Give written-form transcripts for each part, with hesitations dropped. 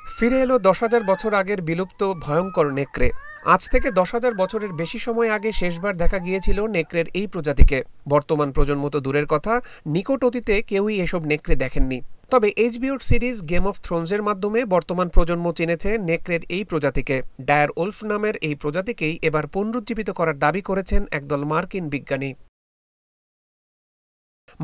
ফিরে এলো ১০,০০০ বছর আগের বিলুপ্ত ভয়ঙ্কর নেকড়ে। আজ থেকে ১০,০০০ বছরের বেশি সময় আগে শেষবার দেখা গিয়েছিল নেকড়ের এই প্রজাতিকে। বর্তমান প্রজন্ম তো দূরের কথা, নিকট অতীতে কেউই এসব নেকড়ে দেখেননি। তবে এইচবিওর সিরিজ গেম অফ থ্রোনসের মাধ্যমে বর্তমান প্রজন্ম চিনেছে নেকড়ের এই প্রজাতিকে। ডায়ার ওলফ নামের এই প্রজাতিকেই এবার পুনরুজ্জীবিত করার দাবি করেছেন একদল মার্কিন বিজ্ঞানী।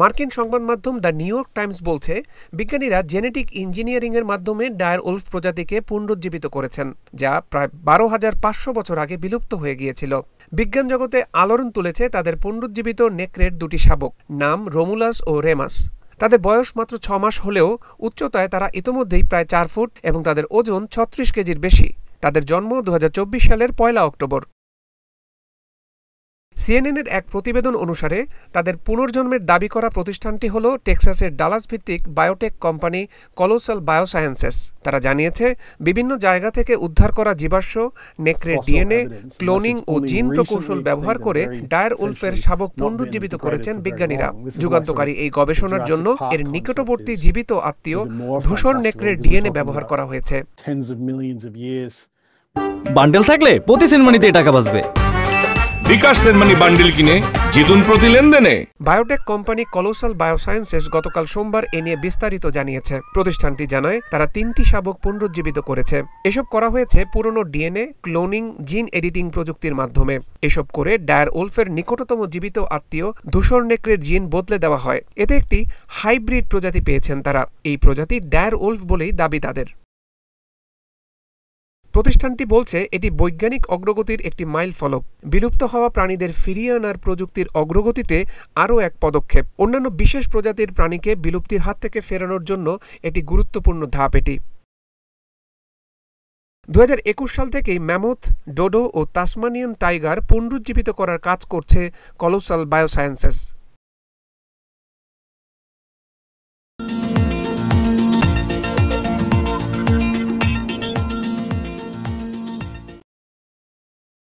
মার্কিন সংবাদ মাধ্যম দ্য নিউ ইয়র্ক টাইমস বলছে, বিজ্ঞানীরা জেনেটিক ইঞ্জিনিয়ারিংয়ের মাধ্যমে ডায়ার ওলফ প্রজাতিকে পুনরুজ্জীবিত করেছেন, যা প্রায় ১২,৫০০ বছর আগে বিলুপ্ত হয়ে গিয়েছিল। বিজ্ঞান জগতে আলোড়ন তুলেছে তাদের পুনরুজ্জীবিত নেকড়ের দুটি শাবক, নাম রোমুলাস ও রেমাস। তাদের বয়স মাত্র ৬ মাস হলেও উচ্চতায় তারা ইতোমধ্যেই প্রায় ৪ ফুট এবং তাদের ওজন ৩৬ কেজির বেশি। তাদের জন্ম ২০২৪ সালের ১ অক্টোবর। সিএনএনের এক প্রতিবেদন অনুসারে তাদের পুনর্জন্মের দাবি করা প্রতিষ্ঠানটি হল টেক্সাসের ডালাস ভিত্তিক বায়োটেক কোম্পানি কলোসাল বায়োসায়েন্সেস। তারা জানিয়েছে, বিভিন্ন জায়গা থেকে উদ্ধার করা জীবাশ্ম, নেকড়ের ডিএনএ, ক্লোনিং ও জিন প্রকৌশল ব্যবহার করে ডায়ার উলফের শাবক পুনরুজ্জীবিত করেছেন বিজ্ঞানীরা। যুগান্তকারী এই গবেষণার জন্য এর নিকটবর্তী জীবিত আত্মীয় ধূসর নেকড়ের ডিএনএ ব্যবহার করা হয়েছে। বান্ডেল থাকলে প্রতি সেনমানিতে টাকা বাঁচবে। বিকাশ সেনমানি বান্ডেল কিনে জিতুন প্রতি লেনদেনে। বায়োটেক কোম্পানি কলোসাল বায়োসায়েন্সেস গতকাল সোমবার এ নিয়ে বিস্তারিত জানিয়েছে। প্রতিষ্ঠানটি জানায়, তারা ৩টি শাবক পুনরুজ্জীবিত করেছে। এসব করা হয়েছে পুরনো ডিএনএ, ক্লোনিং, জিন এডিটিং প্রযুক্তির মাধ্যমে। এসব করে ডায়ার ওলফের নিকটতম জীবিত আত্মীয় ধূসর নেকড়ের জিন বদলে দেওয়া হয়। এতে একটি হাইব্রিড প্রজাতি পেয়েছেন তারা। এই প্রজাতি ডায়ার ওলফ বলেই দাবি তাদের। প্রতিষ্ঠানটি বলছে, এটি বৈজ্ঞানিক অগ্রগতির একটি মাইল ফলক। বিলুপ্ত হওয়া প্রাণীদের ফিরিয়ে আনার প্রযুক্তির অগ্রগতিতে আরও এক পদক্ষেপ। অন্যান্য বিশেষ প্রজাতির প্রাণীকে বিলুপ্তির হাত থেকে ফেরানোর জন্য এটি গুরুত্বপূর্ণ ধাপ। এটি ২০২১ সাল থেকেই ম্যামথ, ডোডো ও তাসমানিয়ান টাইগার পুনরুজ্জীবিত করার কাজ করছে কলোসাল বায়োসায়েন্সেস।